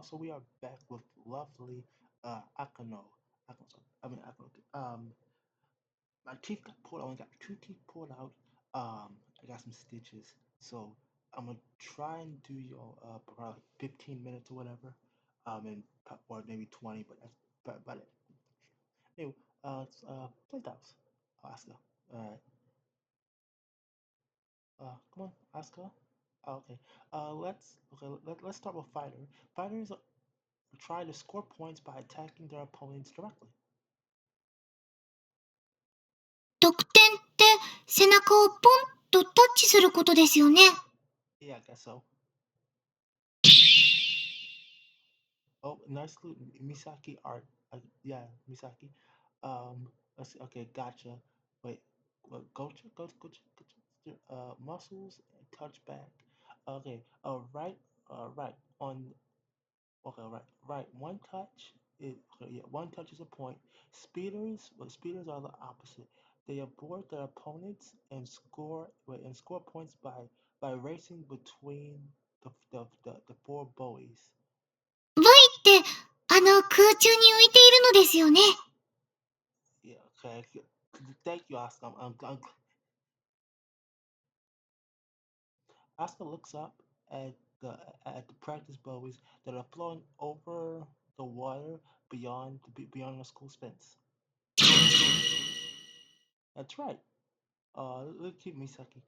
so we are back with lovely Akano. Akano. My teeth got pulled. I only got two teeth pulled out. I got some stitches. So I'm gonna try and do your about like 15 minutes or whatever. And or maybe 20, but that's but anyway. Playtiles. Oscar. All right. Come on, Oscar. Okay. Let's start with fighter. Fighters try to score points by attacking their opponents directly. 得点って背中をポンとタッチすることですよね。Yeah, I guess so. Oh, nicely, Misaki art. Yeah, Misaki. Let's see. Okay, gotcha. Wait, muscles and touchback. Okay, right, right on. Okay, right. One touch is okay, yeah. One touch is a point. Speeders are the opposite. They avoid their opponents and score points by racing between the four buoys. Y って空中に浮いているのですよね。Yeah, okay. Thank you, Oscar. Oscar looks up at the at the practice buoys that are floating over the water beyond the school fence. That's right. Look at Misaki.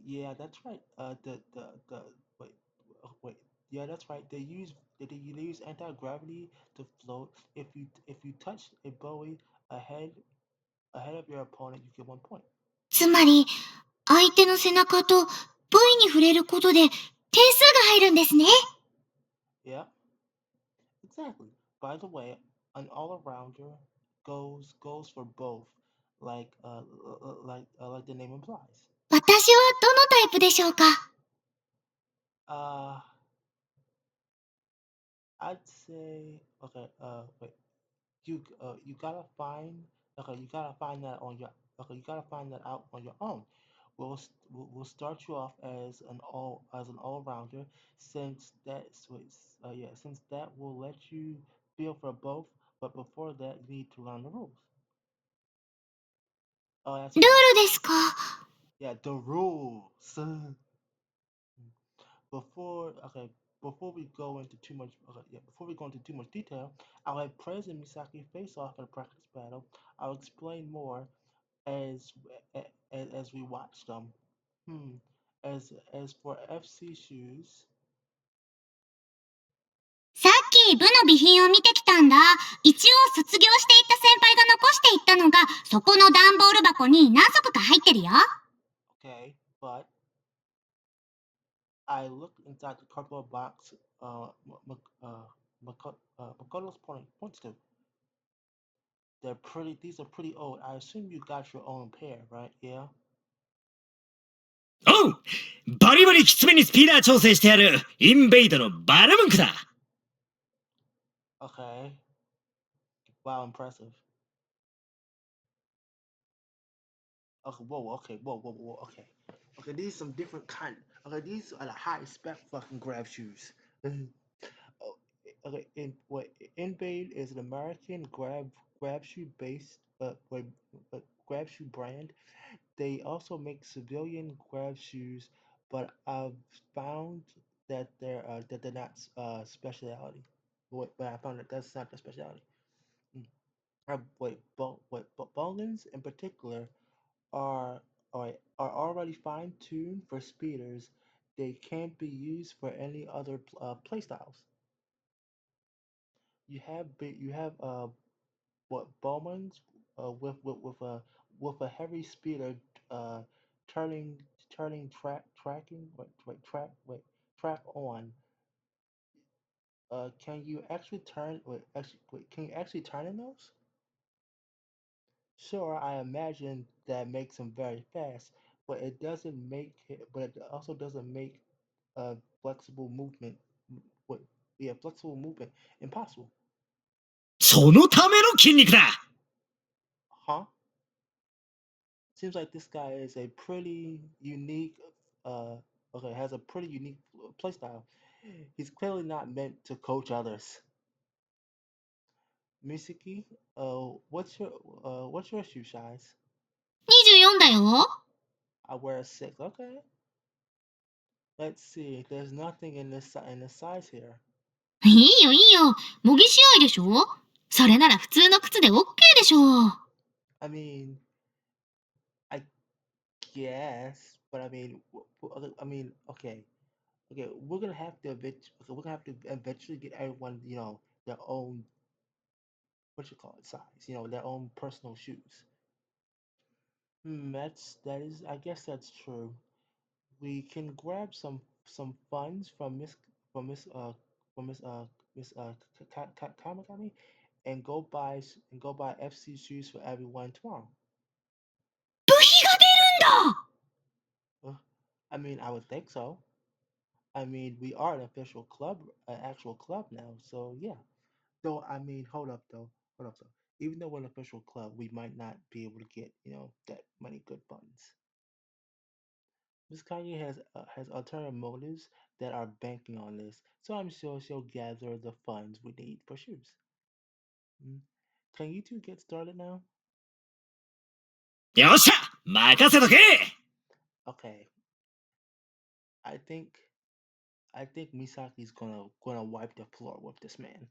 Yeah, that's right. The wait, wait. Yeah, that's right. They use anti-gravity to float. If you touch a buoy ahead ahead of your opponent, you get 1 point. つまり相手の背中と V に触れることで点数が入るんですね。Yeah, exactly. By the way, an all-arounder goes for both, like the name implies. 私はどのタイプでしょうか？ Uh, I'd say okay. Wait. You gotta find you gotta find that out on your own. We'll start you off as an all rounder since that will let you feel for both. But before that, you need to learn the rules. Oh, that's ルー right. ルですか？ Yeah, the rules. Before okay, before we go into too much detail, I'll have Prez and Misaki face off in a practice battle. I'll explain more as as we watch them. Hmm. As for FC shoes, さっき部の備品を見てきたんだ。一応卒業していった先輩が残していったのがそこの段ボール箱に何足か入ってるよ。okay, but I looked inside the cardboard box. Makoto's points to. These are pretty old. I assume you got your own pair, right? Yeah. おうバリバリきつめにスピーダー調整してやるインベイドのバラムンクだ Okay. Wow, impressive. Okay, whoa, okay, whoa, okay. Okay, these some different kind. Okay, these are the high spec fucking grab shoes. Oh, okay, Invade is an American grab shoe based grab shoe brand. They also make civilian grab shoes, but I've found that they're not specialty. But I found that that's not the specialty. Mm. Bowlins in particular are are already fine tuned for speeders. They can't be used for any other playstyles. You have what Bowman's with a heavy speeder uh turning tracking track on. Can you actually turn can you actually turn in those? Sure, I imagine that makes them very fast, but it also doesn't make flexible movement what flexible movement impossible. そのための筋肉だ Huh? Seems like this guy is a pretty unique uh okay, has a pretty unique playstyle. He's clearly not meant to coach others. Misaki, what's your shoe size? 24だよ。I wear a 6. Okay. Let's see. There's nothing in the size here. いいよいいよ。模擬試合でしょ？それなら普通の靴で OK でしょ。I mean, I guess, but I mean, okay, okay. We're gonna have to eventually get everyone, their own what you call it size, their own personal shoes. That is, I guess that's true. We can grab some funds from Miss from Miss Miss Kamikami and go buy FC shoes for everyone tomorrow. 部費が出るんだ。Uh, I mean, I would think so. I mean, we are an official club, an actual club now, so yeah. Though, I mean, hold up though. Even though we're an official club, we might not be able to get, that many good funds. Miss Kanye has ulterior motives that are banking on this, so I'm sure she'll gather the funds we need for shoes. Mm. Can you two get started now? よっしゃ任せとけ Okay, I think I think Misaki's gonna wipe the floor with this man.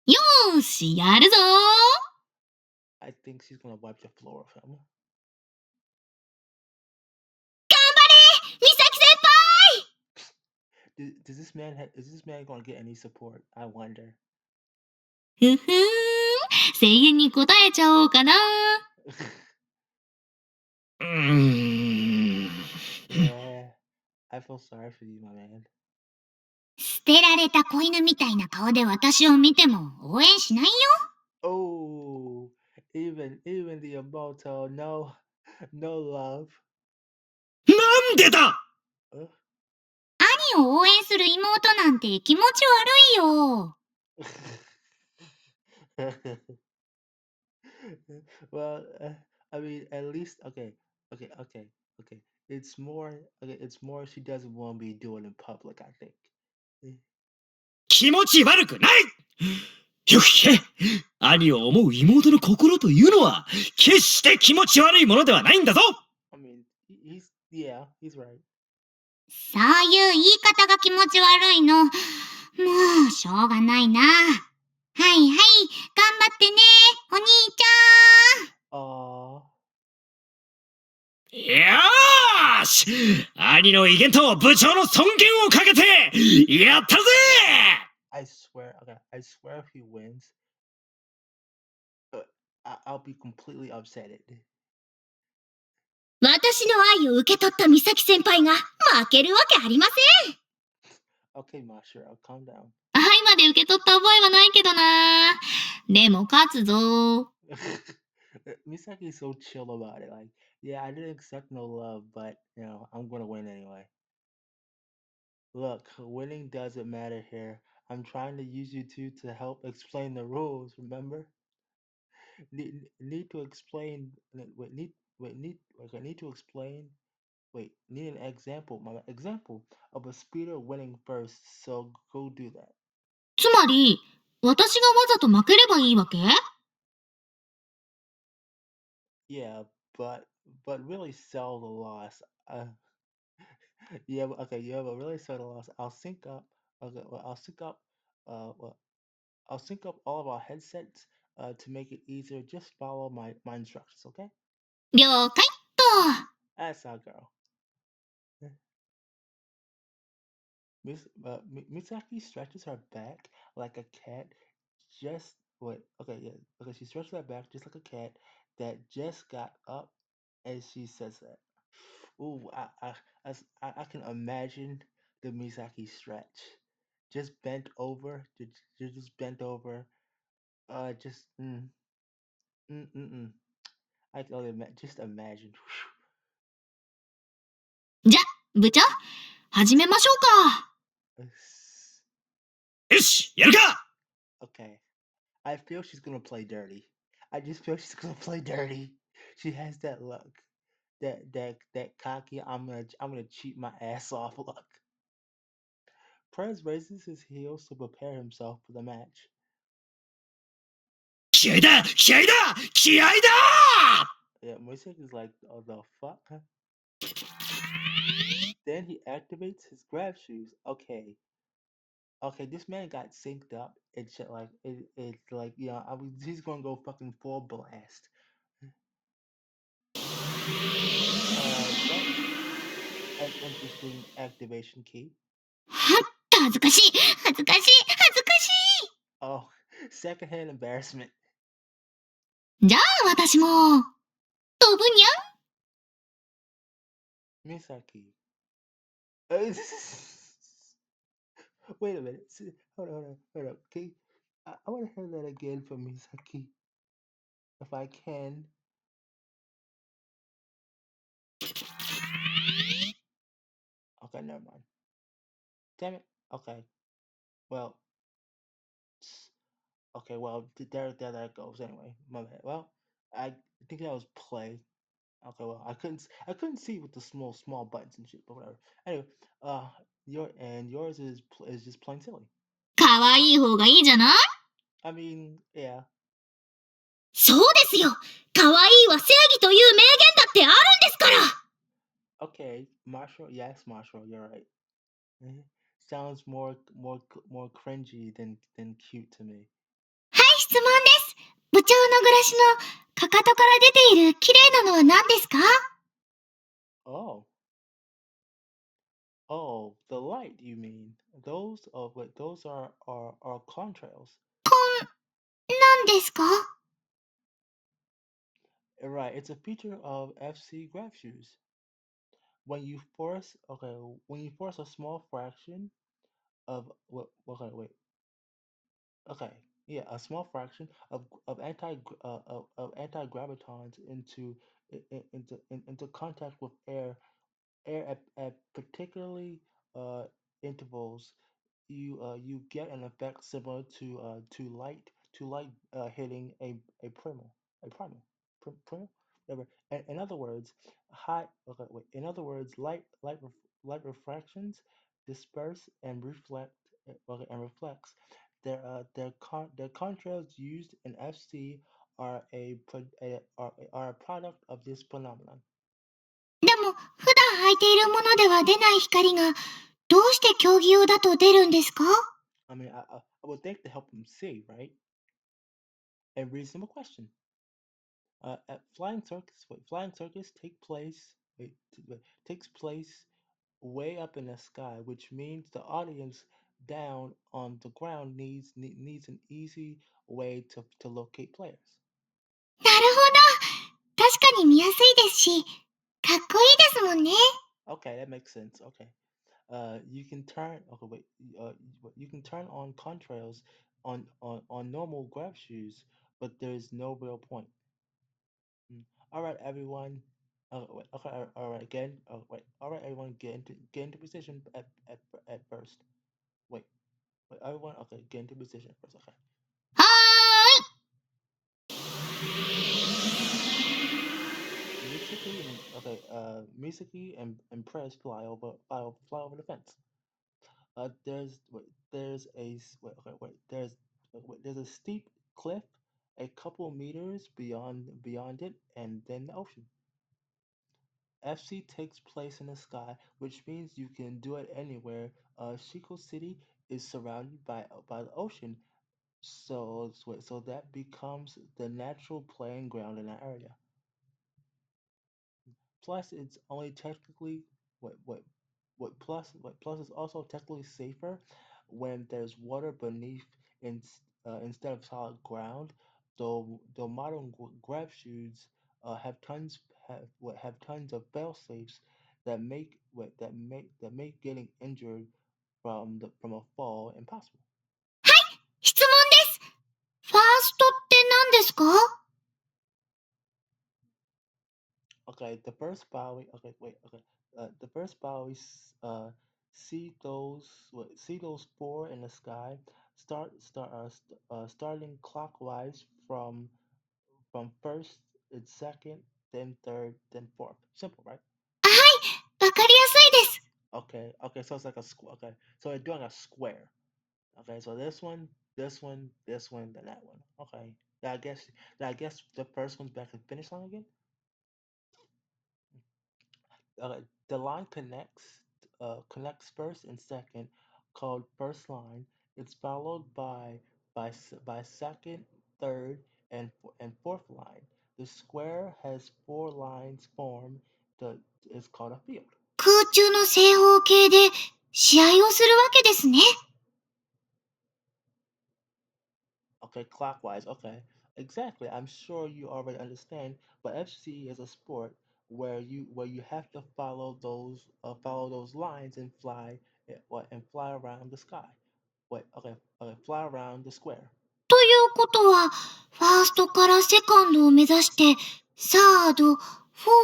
よーし、やるぞ。I think she's gonna wipe the floor with him. 頑張れ美咲先輩。 Is this man gonna get any support? I wonder. ふふーん。声援に応えちゃおうかな。うーん Yeah, I feel sorry for you, my man. 捨てられた子犬みたいな顔で私を見ても応援しないよ。Oh, even the Emoto, no love. なんでだ Uh, 兄を応援する妹なんて気持ち悪いよ。well, I mean, at least okay. It's more she doesn't want to be doing in public, I think. 気持ち悪くないよっしゃ兄を思う妹の心というのは決して気持ち悪いものではないんだぞ I mean, he's right. そういう言い方が気持ち悪いの。もう、しょうがないな。はいはい、頑張ってね、お兄ちAw. よーし兄の威厳と部長の尊厳をかけてやったぜ I swear if he wins, I'll be completely upset. ゃん。私の愛を受け取った美咲先輩が負けるわけありません。Okay, Mashiro, calm down. 愛まで受け取った覚えはないけどな。でも勝つぞ。Misaki's so chill about it. Like, yeah, I didn't accept no love, but I'm gonna win anyway. Look, winning doesn't matter here. I'm trying to use you two to help explain the rules. Remember? Need to explain. I need to explain. Wait, need an example. My example of a speeder winning first. So go do that. つまり、私がわざと負ければいいわけ？ Yeah, but really sell the loss. Yeah, okay, yeah, but really sell the loss. I'll sync up. Okay, well, I'll sync up. Well, I'll sync up all of our headsets. To make it easier, just follow my instructions. Okay? 了解っと。That's our girl. Misaki stretches her back like a cat. Just wait. Okay, yeah. Okay, she stretches her back just like a cat that just got up, and she says that. Ooh, I can imagine the Misaki stretch. Just bent over, just bent over. Just mm, mm, mm. I can only just imagine. じゃ、部長、始めましょうか。よしやるか Okay, I feel she's gonna play dirty. I just feel she's gonna play dirty. She has that look, that cocky. I'm gonna cheat my ass off look. Perez raises his heels to prepare himself for the match. 気合だ気合だ気合だ Yeah, Moisek is like, oh, the fuck? Huh? Then he activates his grab shoes. Okay. Okay, this man got synced up. It's like it's like he's gonna go fucking full blast. That's an interesting activation key. はっと恥ずかしい恥ずかしい恥ずかし Oh, secondhand embarrassment. いじゃあ私も飛ぶにゃ Misaki. Wait a minute. Hold on. Okay, I want to hear that again from Misaki, if I can. Okay, never mind. Damn it. Okay. Well. Okay. Well, there that goes. Anyway, my bad. Well, I think that was play. Okay. Well, I couldn't see with the small buttons and shit, but whatever. Anyway, uh, yours is just plain silly. かわいい方がいいじゃない I mean, yeah. そうですよかわいいは正義という名言だってあるんですから Okay, Marshall. Yes, Marshall. You're right. Sounds more cringy than cute to me. はい質問です部長の暮らしのかかとから出ている綺麗なのは何ですか Oh. Oh, the light, you mean? Those wait, those are contrails. 何ですか Right, it's a feature of FC graph shoes. When you force a small fraction of okay, yeah, a small fraction of anti-gravitons into contact with air at particularly uh, intervals, you get an effect similar to light hitting a primal, whatever. In other words, in other words, light refractions disperse and reflects. Their contrails used in FC are a product of this phenomenon. でも普段履いているものでは出ない光がどうして競技用だと出るんですか I mean, I would think to help them see, right? A reasonable question. Flying circus takes place way up in the sky, which means the audience down on the ground needs an easy way to locate players. なるほど確かに見やすいですしかっこいいですもんね Okay, that makes sense. Okay. You can turn. Okay, wait. You can turn on contrails on normal grab shoes, but there's no real point. All right, everyone. Wait, okay, all right, again. Oh, wait, all right, everyone. Get into position at first. Wait, wait, everyone. Okay, get into position first. Okay. は Misaki and Press fly over the fence. There's a s- wait, okay, wait, there's a steep cliff a couple meters beyond it, and then the ocean. FC takes place in the sky, which means you can do it anywhere. Shiko City is surrounded by the ocean, so that becomes the natural playing ground in that area. Plus, it's only technically what plus is also technically safer when there's water beneath instead of solid ground. Though modern grab shoes have tons of fail safes that make getting injured from a fall impossible. 質問ですファーストって何ですか Okay, the first Bowie. Okay, wait. Okay, the first Bowie. See those four in the sky. Starting clockwise from first, and second, then third, then fourth. Simple, right? はいわかりやすいです Okay, so it's like a square. Okay, so they're doing a square. Okay, so this one, then that one. Okay, I guess the first one's back to the finish line again. The line connects first and second, called first line. It's followed by second, third, and fourth line. The square has four lines formed. The It's called a field. 空中の正方形で試合をするわけですね。Okay, clockwise. Okay, exactly. I'm sure you already understand. But FC is a sport where you have to follow those lines and fly around the sky. Fly around the square. ということは、ファーストからセカンドを目指して、サード、フ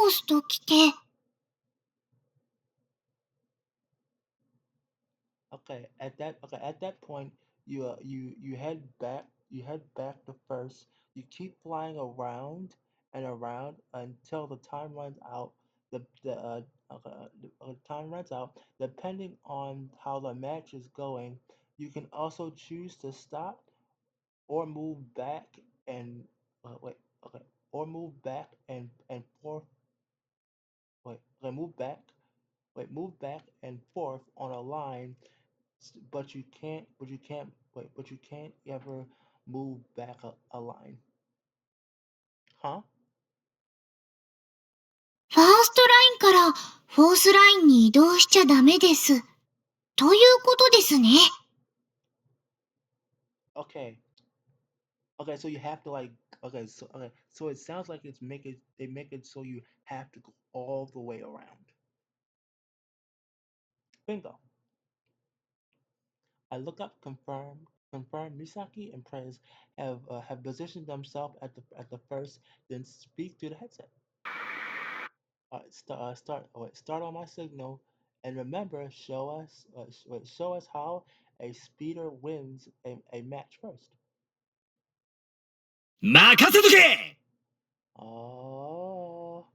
ォースと来て、At that point, you head back to first. You keep flying around and around until the time runs out. The time runs out. Depending on how the match is going, you can also choose to stop or move back and wait. Okay, or move back and forth. Move back and forth on a line. But you can't ever move back a line. Huh? ファーストラインからフォースラインに移動しちゃダメです。ということですね。Okay. Okay, so you have to so it sounds like they make it so you have to go all the way around. Bingo. I look up, confirm. Misaki and Prez have positioned themselves at the first, then speak through the headset. Start on my signal, and remember, show us how a speeder wins a match first. 任せとけ Oh,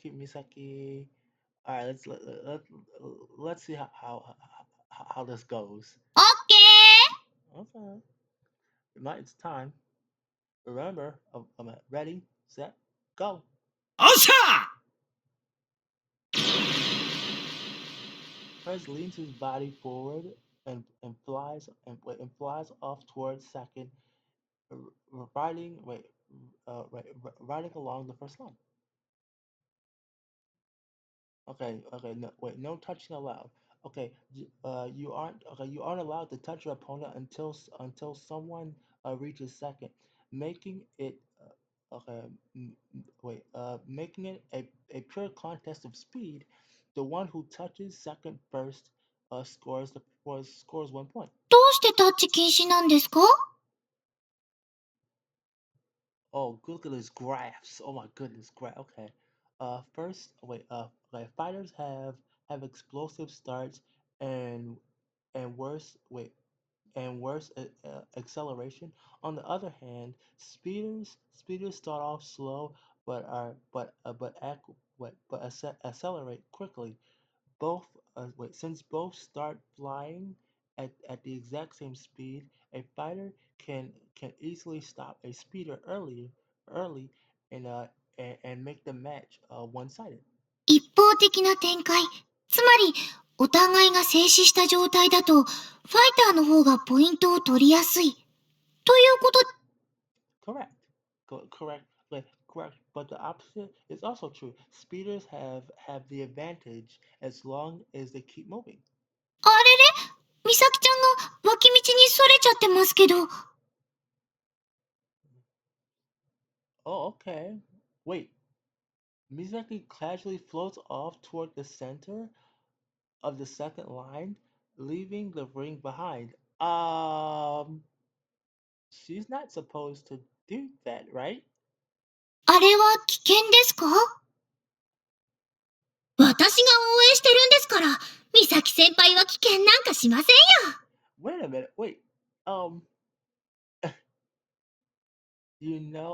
keep Misaki. All right, let's see how this goes. オッケー Okay, it's time. Remember, ready, set, go. おっしゃ Prez leans his body forward and flies off towards second, riding riding along the first line. No touching allowed. You aren't allowed to touch your opponent until someone reaches second, making it making it a pure contest of speed. The one who touches second first scores 1 point. どうしてタッチ禁止なんですか Oh, look at these graphs. Oh my goodness, okay. First, fighters have explosive starts and worse acceleration. On the other hand, speeders start off slow but are but act but accelerate quickly. Since both start flying at the exact same speed, a fighter can easily stop a speeder early and make the match one-sided. 一方的な展開。つまり、お互いが静止した状態だと、ファイターの方がポイントを取りやすい。ということ、Correct. Correct. But the opposite is also true. Speeders have the advantage as long as they keep moving. あれれみさきちゃんが脇道にそれちゃってますけど。Oh, okay. Wait. Mizaki casually floats off toward the center of the second line, leaving the ring behind. She's not supposed to do that, right? あれは危険ですか私が応援してるんですから、みさき先輩は危険なんかしませんよ。Wait a minute. Wait. Um,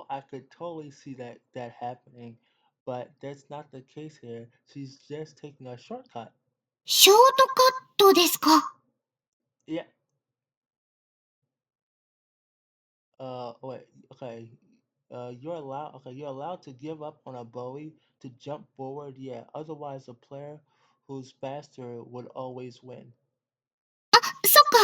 I could totally see that happening, but that's not the case here. She's just taking a shortcut. ショートカットですか？ Yeah. Wait. Okay. You're allowed to give up on a Bowie to jump forward. Yeah. Otherwise, the player who's faster would always win. そっか。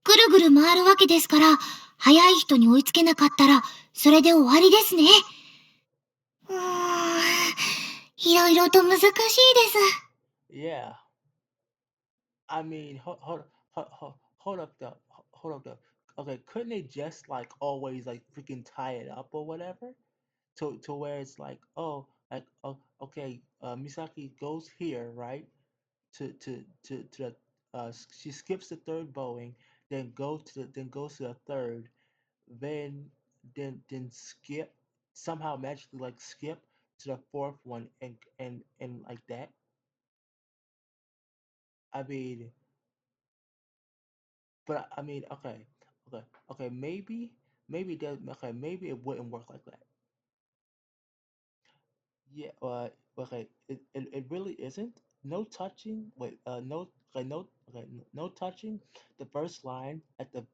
ぐるぐる回るわけですから、速い人に追いつけなかったら、それで終わりですね。いろいろと難しいです。Yeah. I mean, hold up though. Hold up though. Okay, couldn't they just like always like freaking tie it up or whatever? To where it's like, oh, like, oh, okay, Misaki goes here, right? To the she skips the third Boeing, then goes to the third, then then skip somehow magically like skip to the fourth one and like that. I mean, but I mean, okay, maybe it does. Okay, maybe it wouldn't work like that. Yeah, it really isn't. No touching. Wait, no, okay, no, okay, no touching. The first line at the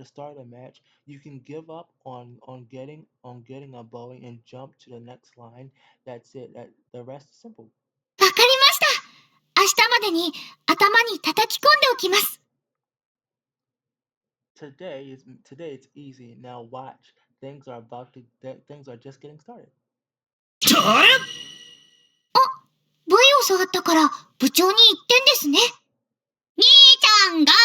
start of the match, you can give up on getting a Boeing and jump to the next line. That's it. That the rest is simple. わかりました。明日までに頭に叩き込んでおきます。Today it's easy. Now watch. Things are just getting started. あれ V を触ったから部長に言ってんですね。兄ちゃん頑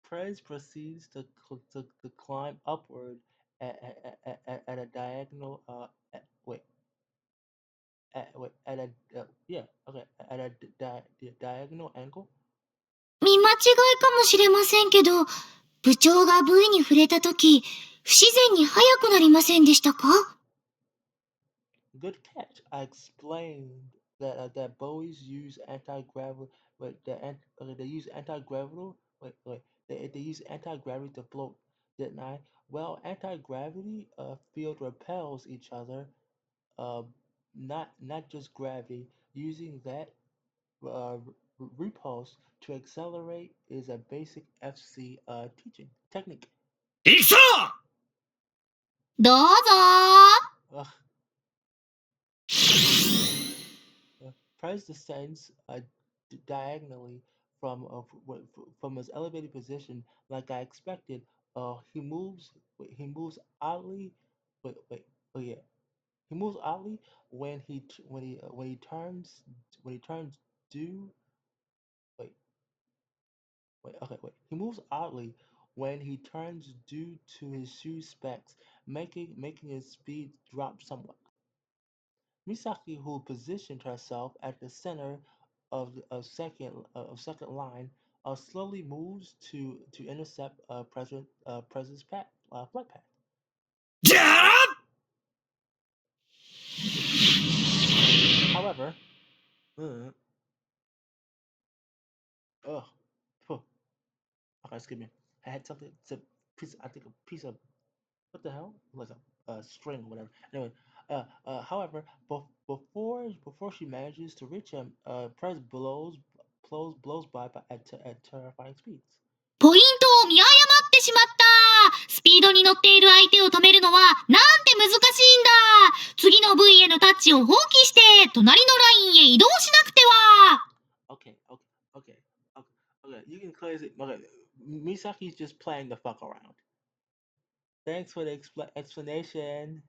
Prez proceeds to climb upward at a diagonal. At a yeah, okay, at a diagonal angle. 見間違いかもしれませんけど、部長が V に触れたとき、不自然に速くなりませんでしたか？ Good catch. I explained that Bowies use anti-gravity. Wait, they use anti-gravity. They use anti-gravity to float, didn't I? Well, anti-gravity field repels each other. Uh, not just gravity. Using that repulse to accelerate is a basic FC teaching technique. 行くぞどうぞUgh. Price descends diagonally from his elevated position, like I expected. He moves oddly. Wait. Oh yeah. He moves oddly when he turns due. Wait. He moves oddly when he turns due to his shoe specs, making his speed drop somewhat. Misaki, who positioned herself at the center of second line, slowly moves to intercept President's flight path. じゃあ However, uh, ugh, phew, okay, excuse me. I had something. It's a piece. I think a piece of what the hell? Like a string or whatever. Anyway, however, before she manages to reach him, Prez blows by at terrifying speeds. ポイントを見誤ってしまった。スピードに乗っている相手を止めるのはなんて難しいんだ。次の V へのタッチを放棄して隣のラインへ移動しなくては。Okay, okay. You can clearly see. Okay, Misaki's just playing the fuck around. Thanks for the explanation.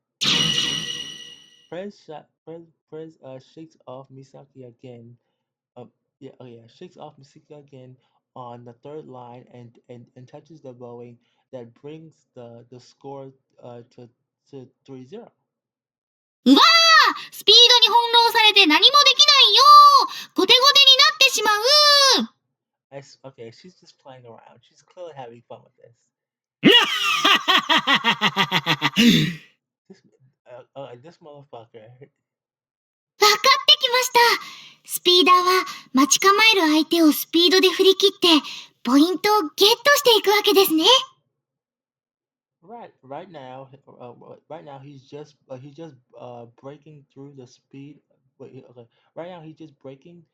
Prez shakes off Misaki again. Uh, shakes off Misaki again on the third line and touches the bowing that brings the score to 3-0. うわー、スピードに翻弄されて何もできないよ。ゴテゴテになってしまう。Okay, she's just playing around. She's clearly having fun with this. This this motherfucker. わかってきました。スピーダーは待ち構える相手をスピードで振り切ってポイントをゲットしていくわけですね。Right now he's just breaking through the speed. Okay. Right now he's just breaking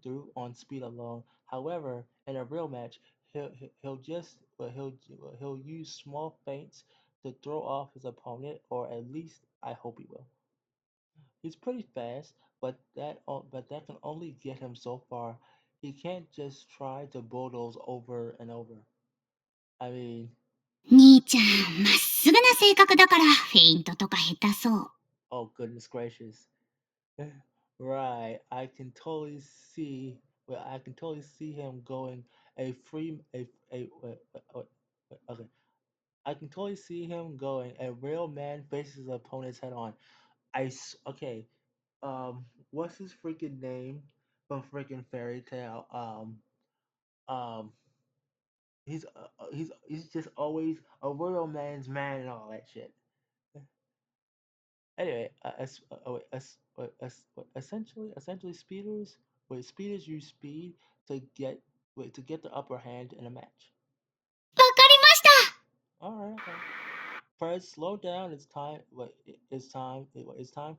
through on speed alone. However, in a real match, he'll use small feints to throw off his opponent, or at least I hope he will. He's pretty fast, but that can only get him so far. He can't just try to bulldoze over and over. I mean, 兄ちゃん、まっすぐな性格だから、フェイントとか下手そう。oh goodness gracious. Right, I can totally see. Well, I can totally see him going a free okay. I can totally see him going. A real man faces his opponent's head on. Okay. What's his freaking name from freaking Fairy Tale? Um. He's just always a real man's man and all that shit. Anyway, essentially, speeders use speed to get to get the upper hand in a match. わかりました。All right, okay. First, slow down. It's time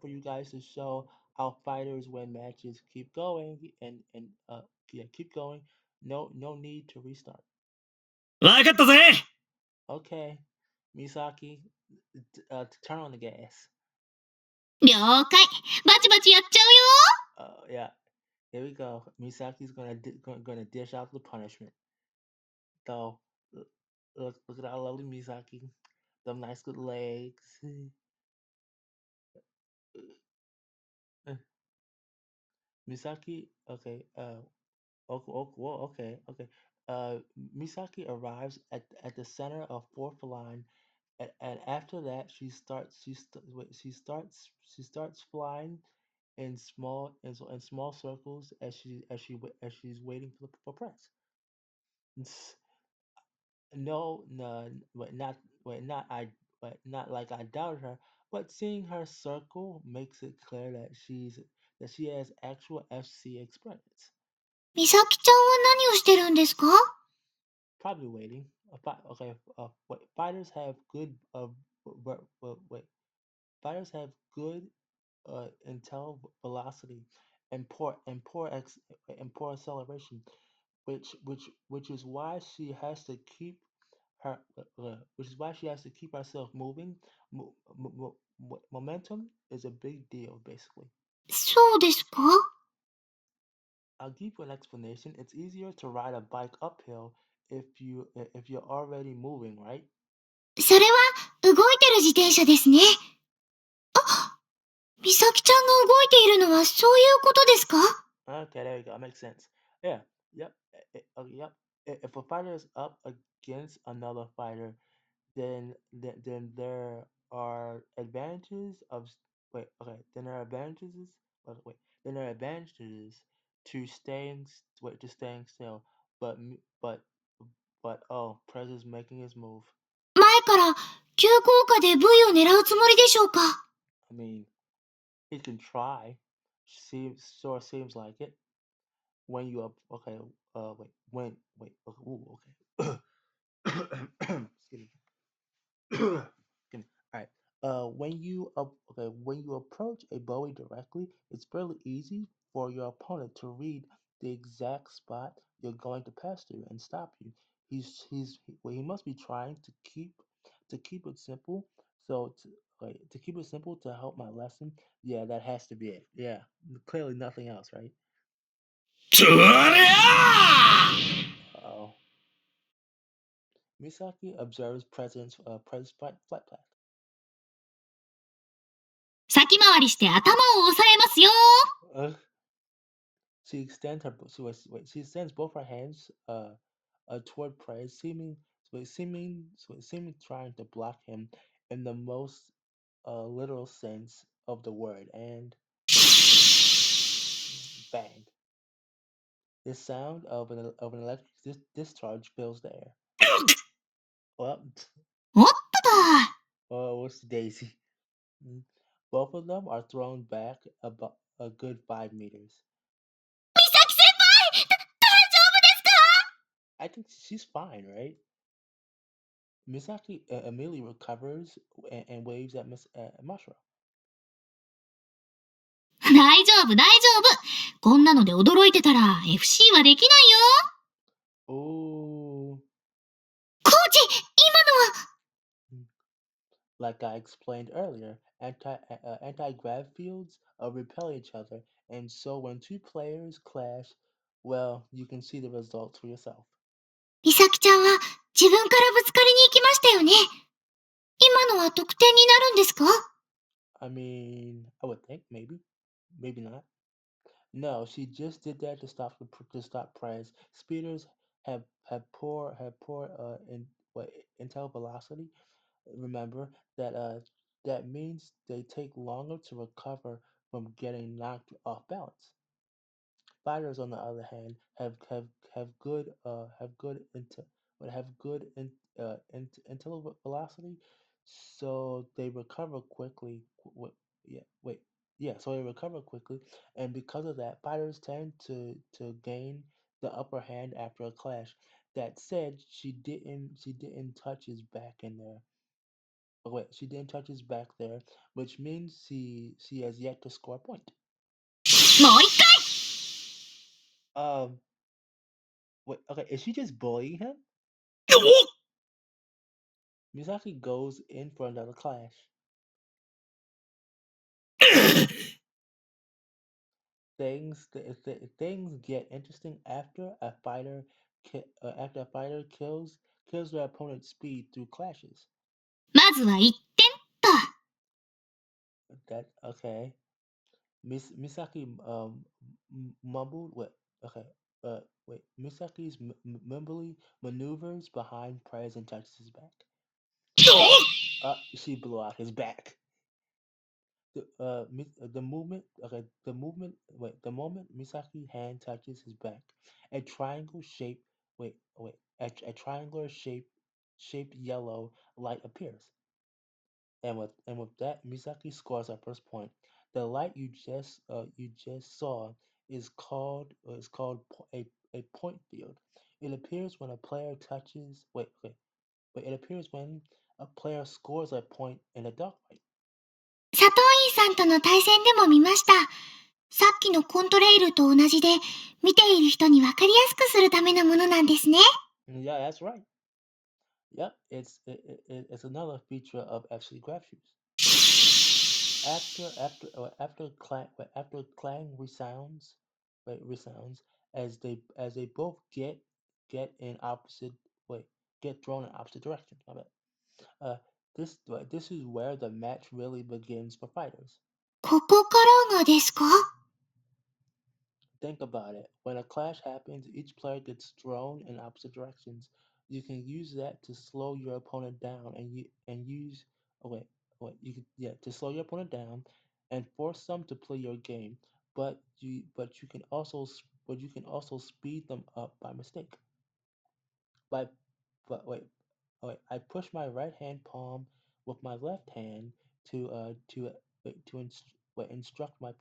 for you guys to show how fighters win matches. Keep going and yeah, keep going. No need to restart. わかったぜ Okay, Misaki, turn on the gas. 了解。バチバチやっちゃうよ。Yeah, here we go. Misaki's gonna dish out the punishment. So look at our lovely Misaki, them nice good legs. Misaki, okay, okay. Misaki arrives at the center of fourth line, and after that she starts flying in small circles as she's waiting for press. No, no, not like I doubt her, but seeing her circle makes it clear that she has actual FC experience. 美咲ちゃんは何をしてるんですか？ Probably waiting. Okay, fighters have good wait. Fighters have good intel velocity and poor acceleration, which is why she has to keep which is why she has to keep herself moving. Momentum is a big deal, basically. そうですか？ I'll give you an explanation. It's easier to ride a bike uphill if you're already moving, right? それは動いてる自転車ですね。美咲ちゃんが動いているのはそういうことですか？ Okay, there you go. It makes sense. Yeah. Yep. Yep. If a fighter is up against another fighter, then there are advantages of wait. Okay. Then there are advantages. Wait. Then there are advantages to staying still. But oh, Prez is making his move. 前から急降下で V を狙うつもりでしょうか？ I mean, he can try. Seems like it. When you up, okay. Wait. Okay, ooh, okay. Excuse me. Excuse me. All right. When you approach a Bowie directly, it's fairly easy for your opponent to read the exact spot you're going to pass through and stop you. He must be trying to keep it simple. To keep it simple to help my lesson. Yeah, that has to be it. Yeah, clearly nothing else, right? とりゃ Oh, Misaki observes President's flight path. 先回りして頭を押さえますよ。 Uh, she extends both her hands toward prey, seeming trying to block him in the most literal sense of the word, and bang! The sound of an electric discharge fills the air. Well, おっとだ。 oh, what's Daisy? Mm. Both of them are thrown back about a good 5 meters. 美咲先輩、大丈夫ですか？ I think she's fine, right? Misaki immediately recovers and waves at Mashra. 大丈夫、大丈夫。こんなので驚いてたら FC はできないよ。Ooh. コーチ、今のは。Like I explained earlier, anti-grav fields repel each other, and so when two players clash, well, you can see the results for yourself. 美咲ちゃんは自分からぶつかりに行きましたよね。今のは得点になるんですか？ I mean, I would think maybe, maybe not. No, she just did that to stop Prez. Speeders have poor intel velocity. Remember that means they take longer to recover from getting knocked off balance. Fighters, on the other hand, have good intellectual velocity, so they recover quickly. Yeah, wait, yeah, so they recover quickly, and because of that, fighters tend to gain the upper hand after a clash. That said, she didn't touch his back in there. Oh, wait, she didn't touch his back there, which means she has yet to score a point. もう一回。 Um, wait, okay, is she just bullying him? Misaki goes in for another clash. Things get interesting after a fighter kills their opponent's speed through clashes. まずは1点と。That okay. Misaki mumbled. What? Okay. Wait. Misaki's mumbly maneuvers behind Prez and touches his back. She blew out his back. The movement. Okay. The movement. Wait. The moment Misaki hand touches his back, a triangle shape. Wait. A triangular shaped yellow light appears. And with that, Misaki scores her first point. The light you just saw is called a point field. It appears when a player touches. It appears when a player scores a point in a dark light. 佐藤院さんとの対戦でも見ました。さっきのコントレイルと同じで、見ている人に分かりやすくするためのものなんですね。Yeah, that's right. Yep, it's another feature of FC graph shoes. After clang resounds as they both get in opposite wait get thrown in opposite directions. My bad. Uh, this is where the match really begins for fighters. ここからがですか？ Think about it. When a clash happens, each player gets thrown in opposite directions. You can use that to slow your opponent down, and use oh wait you can yeah to slow your opponent down and force them to play your game. But you can also speed them up by mistake. By but wait, I push my right hand palm with my left hand to instruct my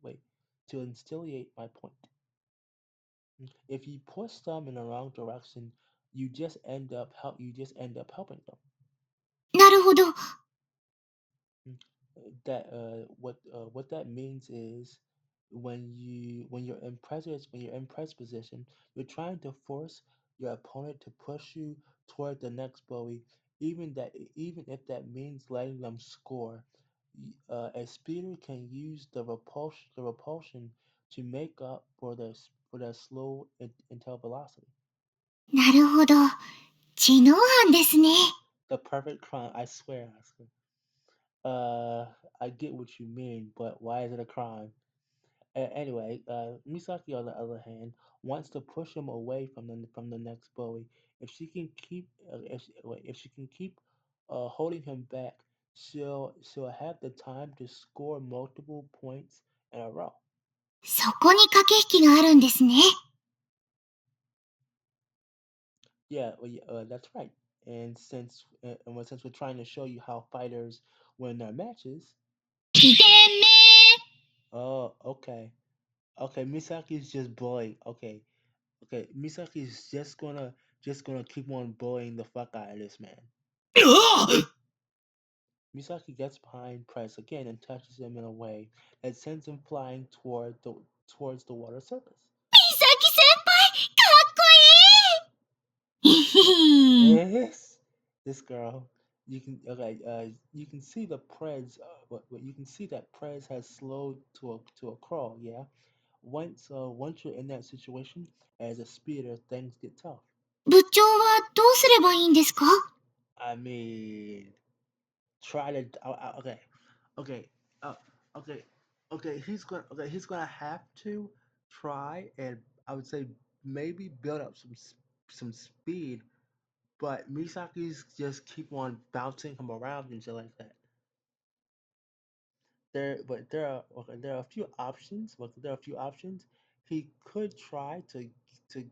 wait to instillate my point. If you push them in the wrong direction, you just end up helping them. なるほど。Mm. What that means is when you're in press position, you're trying to force your opponent to push you toward the next bully, even if that means letting them score. A speeder can use the repulsion to make up for their slow intel velocity. なるほど。知能犯ですね。The perfect crime, I swear. Uh, I get what you mean, but why is it a crime? Anyway, Misaki, on the other hand, wants to push him away from the next bully. If she can keep holding him back, she'll have the time to score multiple points in a row. そこに駆け引きがあるんですね。Yeah, well, yeah, that's right. And since we're trying to show you how fighters win their matches, 2点目。oh, okay, Misaki's just bullying. Okay, Misaki is just gonna just gonna keep on bullying the fuck out of this man. うわ Misaki gets behind Prez again and touches him in a way that sends him flying towards the water surface. 美咲先輩、かっこいい。へへ。 Yes, this girl. You can see the Prez. You can see that Prez has slowed to a crawl. Yeah. Once you're in that situation, as a speeder, things get tough. 部長はどうすればいいんですか？ I mean, try to. Okay, okay, uh, okay, He's gonna have to try and I would say maybe build up some speed, but Misaki's just keep on bouncing him around and shit like that. There are a few options. But there are a few options. He could try to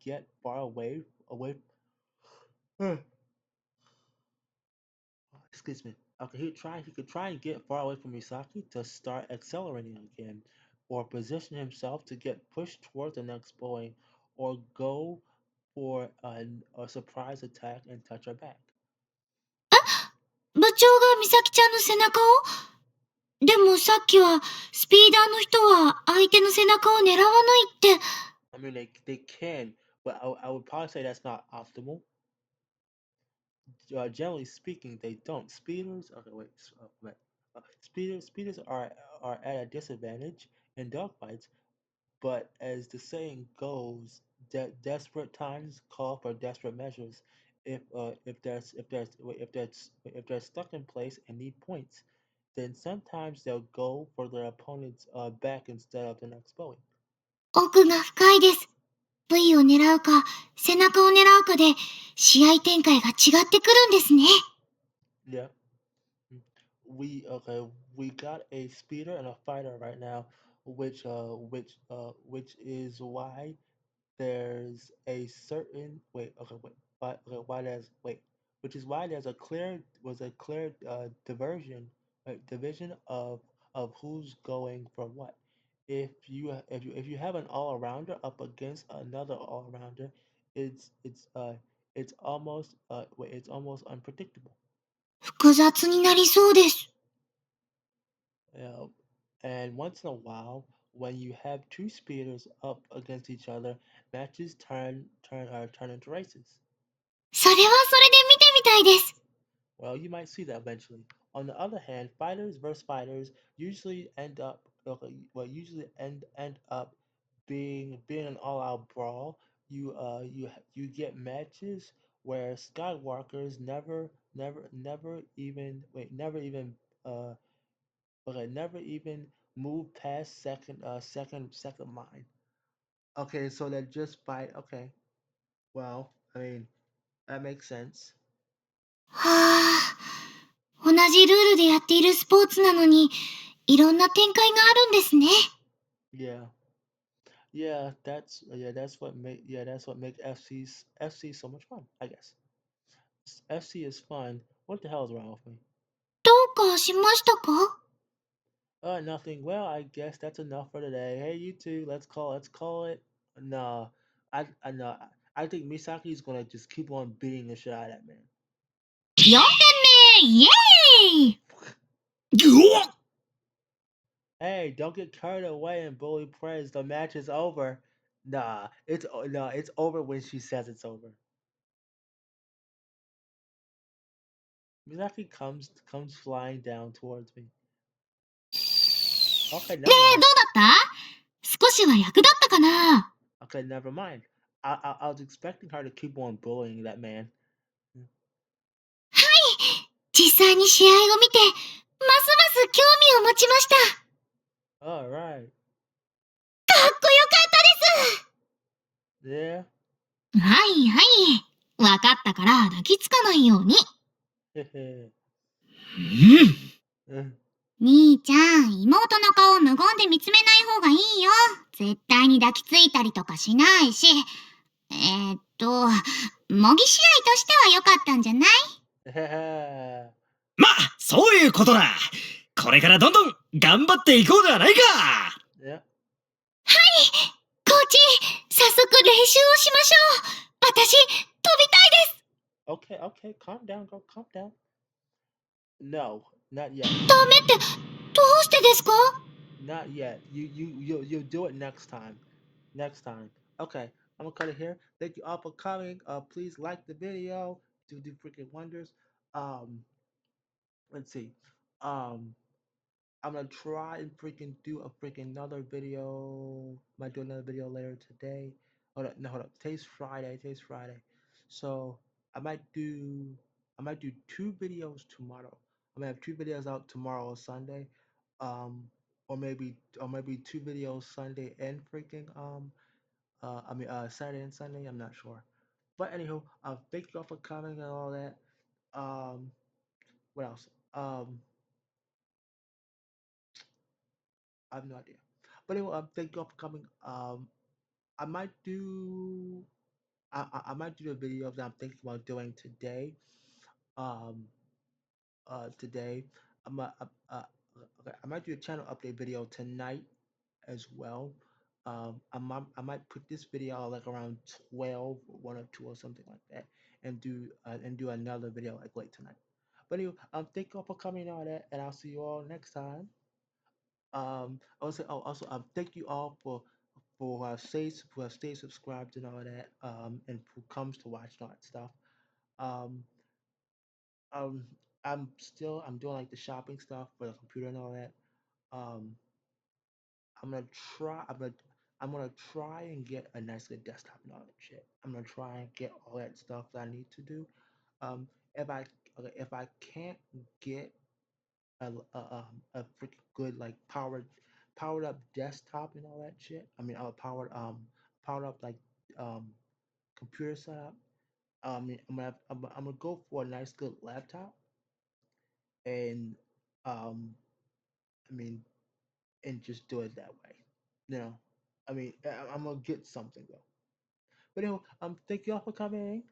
get far away. Excuse me. Okay, he could try and get far away from Misaki to start accelerating again, or position himself to get pushed toward the next Boeing, or go for a surprise attack and touch her back. 部長が美咲ちゃんの背中を？でもさっきはスピーダーの人は相手の背中を狙わないって。I mean, they can, but I would probably say that's not optimal. Generally speaking, they don't. Speeders, okay, wait. Speeders are at a disadvantage in dogfights, but as the saying goes, desperate times call for desperate measures. If they're stuck in place and need points, then sometimes they'll go for their opponent's back instead of the next Boeing. 奥が深いです。V を狙うか背中を狙うかで試合展開が違ってくるんですね。Yeah. We got a speeder and a fighter right now, which is why there's a certain why there's which is why there's a clear division of who's going for what. If you have an all arounder up against another all arounder, it's it's uh it's almost unpredictable. 複雑になりそうです。Uh, and once in a while, when you have two speeders up against each other, matches turn into races. それはそれで見てみたいです。Well, you might see that eventually. On the other hand, fighters versus fighters usually end up being an all-out brawl. You get matches where skywalkers never even uh never even move past second line. Okay, so they just fight. Okay, well, I mean that makes sense. はあ、同じルールでやっているスポーツなのにいろんな展開があるんですね。Yeah, that's what make FC so much fun. I guess FC is fun. What the hell is wrong with me? どうかしましたか？ Nothing. Well, I guess that's enough for today. Hey, you two, let's call it. Nah, I know. I think Misaki's gonna just keep on beating the shit out of that man. 4点目イエーイ。 うわ Hey, don't get carried away and bully praise. The match is over. It's over when she says it's over. Misaki comes flying down towards me. Okay, で、never どう mind. だった？少しは役立ったかな？ Okay, never mind. I was expecting her to keep on bullying that man. 実際に試合を見て、ますます興味を持ちました。 All right. かっこよかったで Yeah. す。はいはい。わかったから抱きつかないように。うん 兄ちゃん、妹の顔を無言で見つめない方がいいよ。絶対に抱きついたりとかしないし。模擬試合としては良かったんじゃない？ まあそういうことだこれからどんどん頑張っていこうではないか Yeah. コーチ、早速練習をしましょう。私、飛びたいです。 Okay, okay, calm down, girl, calm down. No, not yet. ダメって、どうしてですか？ Not yet. You'll do it next time. Next time. Okay, I'm gonna cut it here. Thank you all for coming. Please like the video. Do freaking wonders. Um, let's see. Um, I'm gonna try and freaking do a freaking another video. Might do another video later today. Hold up, no, hold up. Today's Friday. Today's Friday, so I might do I might do two videos tomorrow. I'm gonna have two videos out tomorrow or Sunday, um, or maybe two videos Sunday and freaking Saturday and Sunday. I'm not sure, but anywho, thank you all for coming and all that. Um, what else? I have no idea. But anyway, thank you all for coming. I might do I might do the video that I'm thinking about doing today. Um, today I'm okay, I might do a channel update video tonight as well. I might put this video out like around 12 or 1 or 2 or something like that, and do another video like late tonight. But anyway, thank you all for coming and all that, and I'll see you all next time. Also, thank you all who have stayed subscribed and all that, and who comes to watch and all that stuff. Um, um, I'm doing like the shopping stuff for the computer and all that. Um, I'm gonna try. I'm gonna try and get a nice good desktop and all that shit. I'm gonna try and get all that stuff that I need to do. Um, if I if I can't get a freaking good like powered up desktop and all that shit. I mean, powered up like um computer setup. I'm gonna go for a nice good laptop, and um I mean and just do it that way. You know, I'm gonna get something though. But anyway, thank you all for coming.